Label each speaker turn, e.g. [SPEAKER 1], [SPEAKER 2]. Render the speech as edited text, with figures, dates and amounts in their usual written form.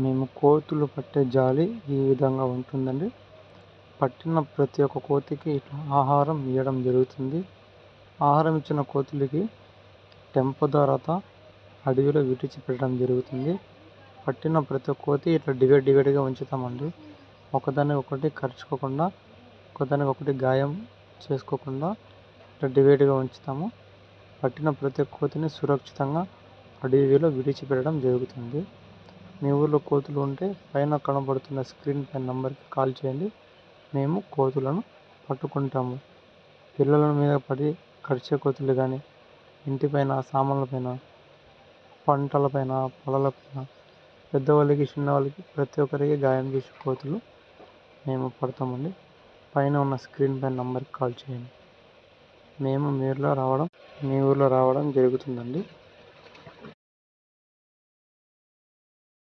[SPEAKER 1] మేము కోతులు పట్టే జాలి ఈ విధంగా ఉంటుందండి. పట్టిన ప్రతి ఒక్క కోతికి ఇట్లా ఆహారం ఇవ్వడం జరుగుతుంది. ఆహారం ఇచ్చిన కోతులకి టెంపో ద్వారా అడవిలో విడిచిపెట్టడం జరుగుతుంది. పట్టిన ప్రతి ఒక్క కోతి ఇట్లా డివైడ్గా ఉంచుతామండి. ఒకదాన్ని ఒకటి ఖర్చుకోకుండా, ఒకదానికి ఒకటి గాయం చేసుకోకుండా ఇట్లా డివైడ్గా ఉంచుతాము. పట్టిన ప్రతి ఒక్క కోతిని సురక్షితంగా అడవిలో విడిచిపెట్టడం జరుగుతుంది. మీ ఊళ్ళో కోతులు ఉంటే పైన కనబడుతున్న స్క్రీన్ పైన నంబర్కి కాల్ చేయండి. మేము కోతులను పట్టుకుంటాము. పిల్లల మీద పడి కరిచే కోతులు కానీ, ఇంటిపైన సామాన్లపైన, పంటలపైన, పొలాలపైన, పెద్దవాళ్ళకి చిన్నవాళ్ళకి ప్రతి ఒక్కరికి గాయం చేసే కోతులు మేము పడతామండి. పైన ఉన్న స్క్రీన్ పైన నంబర్కి కాల్ చేయండి. మేము మీ ఊళ్ళో రావడం జరుగుతుందండి.